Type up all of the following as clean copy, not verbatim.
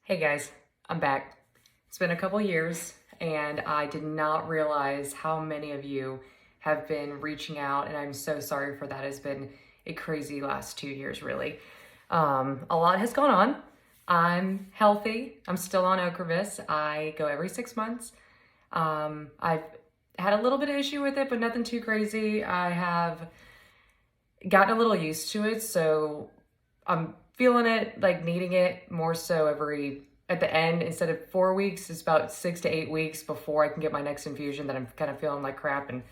Hey guys, I'm back. It's been a couple years and I did not realize how many of you have been reaching out, and I'm so sorry for that. It's been a crazy last 2 years, really. A lot has gone on. I'm healthy. I'm still on Ocrevus. I go every 6 months. I've had a little bit of issue with it, but nothing too crazy. I have gotten a little used to it, so I'm feeling it, like needing it more so at the end, instead of 4 weeks, it's about 6 to 8 weeks before I can get my next infusion that I'm kind of feeling like crap and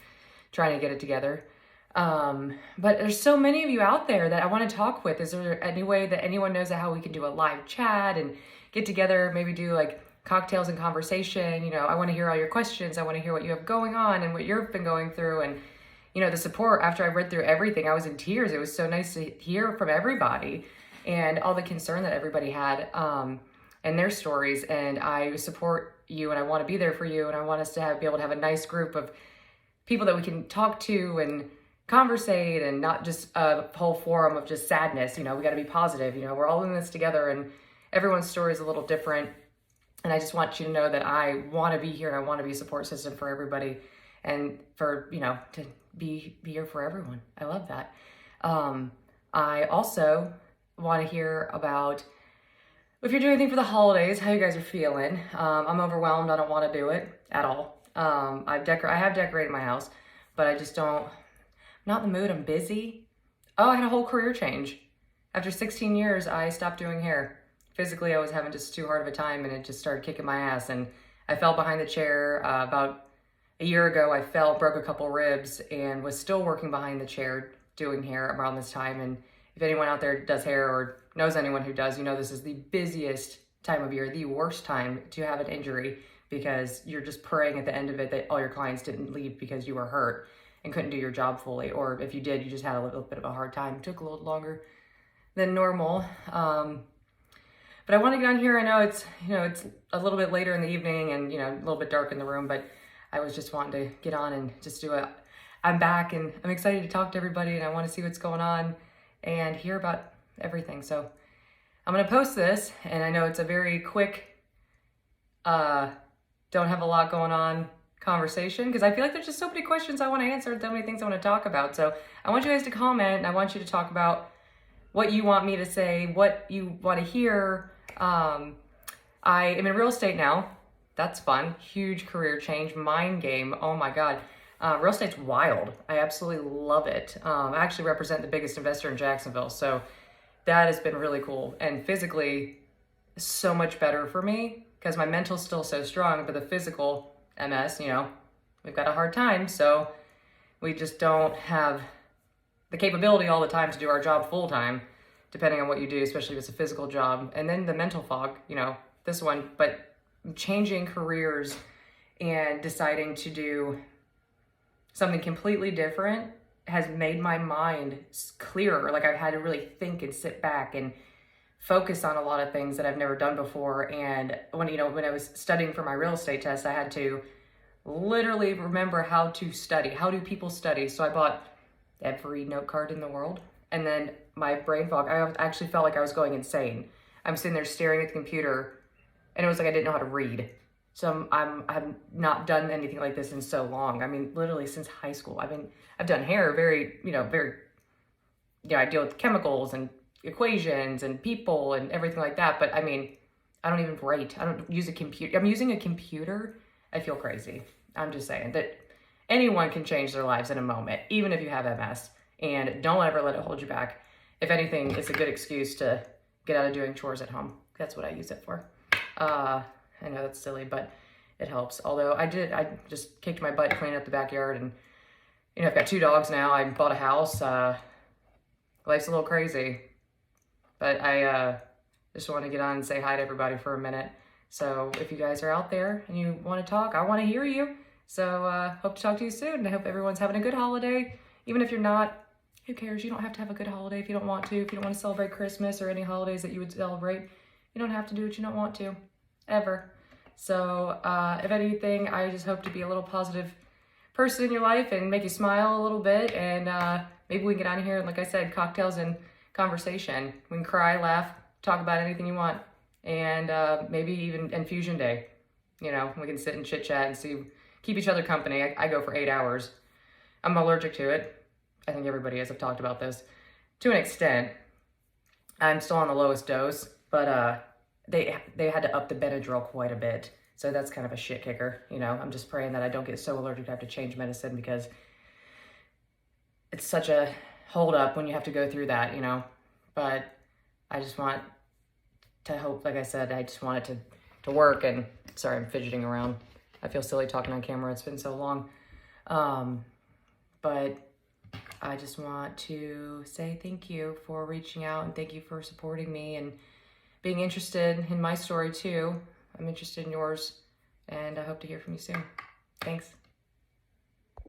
trying to get it together. But there's so many of you out there that I want to talk with. Is there any way that anyone knows how we can do a live chat and get together, maybe do like cocktails and conversation? I want to hear all your questions. I want to hear what you have going on and what you've been going through. And the support after I read through everything, I was in tears. It was so nice to hear from everybody and all the concern that everybody had and their stories. And I support you and I want to be there for you. And I want us to be able to have a nice group of people that we can talk to and conversate, and not just a whole forum of just sadness. We got to be positive. We're all in this together and everyone's story is a little different. And I just want you to know that I want to be here and I want to be a support system for everybody and for, to be here for everyone. I love that. I also want to hear about if you're doing anything for the holidays, how you guys are feeling. I'm overwhelmed. I don't want to do it at all. I have decorated my house, but I just I'm not in the mood. I'm busy. Oh, I had a whole career change. After 16 years, I stopped doing hair. Physically, I was having just too hard of a time and it just started kicking my ass. And I fell behind the chair about a year ago. I fell, broke a couple ribs, and was still working behind the chair doing hair around this time. And if anyone out there does hair or knows anyone who does, this is the busiest time of year, the worst time to have an injury, because you're just praying at the end of it that all your clients didn't leave because you were hurt and couldn't do your job fully. Or if you did, you just had a little bit of a hard time. It took a little longer than normal. But I want to get on here. I know it's a little bit later in the evening and, a little bit dark in the room, but I was just wanting to get on and just I'm back and I'm excited to talk to everybody and I want to see what's going on and hear about everything. So I'm going to post this, and I know it's a very quick, don't have a lot going on conversation, because I feel like there's just so many questions I want to answer and so many things I want to talk about. So I want you guys to comment and I want you to talk about what you want me to say, what you want to hear. I am in real estate now. That's fun. Huge career change, mind game. Oh my God. Real estate's wild. I absolutely love it. I actually represent the biggest investor in Jacksonville. So that has been really cool. And physically, so much better for me because my mental's still so strong, but the physical MS, we've got a hard time. So we just don't have the capability all the time to do our job full time, depending on what you do, especially if it's a physical job. And then the mental fog, this one, but changing careers and deciding to do something completely different has made my mind clearer. Like I've had to really think and sit back and focus on a lot of things that I've never done before. And when I was studying for my real estate test, I had to literally remember how to study. How do people study? So I bought every note card in the world. And then my brain fog, I actually felt like I was going insane. I'm sitting there staring at the computer and it was like I didn't know how to read. So I've not done anything like this in so long. I mean, literally since high school. I've done hair I deal with chemicals and equations and people and everything like that. But I don't even write. I don't use a computer. I'm using a computer. I feel crazy. I'm just saying that anyone can change their lives in a moment, even if you have MS. And don't ever let it hold you back. If anything, it's a good excuse to get out of doing chores at home. That's what I use it for. I know that's silly, but it helps. Although I just kicked my butt cleaning up the backyard, and I've got 2 dogs now. I bought a house. Life's a little crazy, but I just want to get on and say hi to everybody for a minute. So if you guys are out there and you want to talk, I want to hear you. So hope to talk to you soon. I hope everyone's having a good holiday. Even if you're not, who cares? You don't have to have a good holiday if you don't want to. If you don't want to celebrate Christmas or any holidays that you would celebrate, you don't have to do what you don't want to. Ever. So if anything, I just hope to be a little positive person in your life and make you smile a little bit, and maybe we can get out of here and, like I said, cocktails and conversation. We can cry, laugh, talk about anything you want, and maybe even infusion day. You know, we can sit and chit chat and keep each other company. I go for 8 hours. I'm allergic to it. I think everybody is. I've talked about this to an extent. I'm still on the lowest dose, but they had to up the Benadryl quite a bit. So that's kind of a shit kicker. You know, I'm just praying that I don't get so allergic to have to change medicine, because it's such a hold up when you have to go through that, you know. But I just want to hope, like I said, I just want it to work. And sorry, I'm fidgeting around. I feel silly talking on camera. It's been so long. But I just want to say thank you for reaching out, and thank you for supporting me and being interested in my story too. I'm interested in yours, and I hope to hear from you soon. Thanks.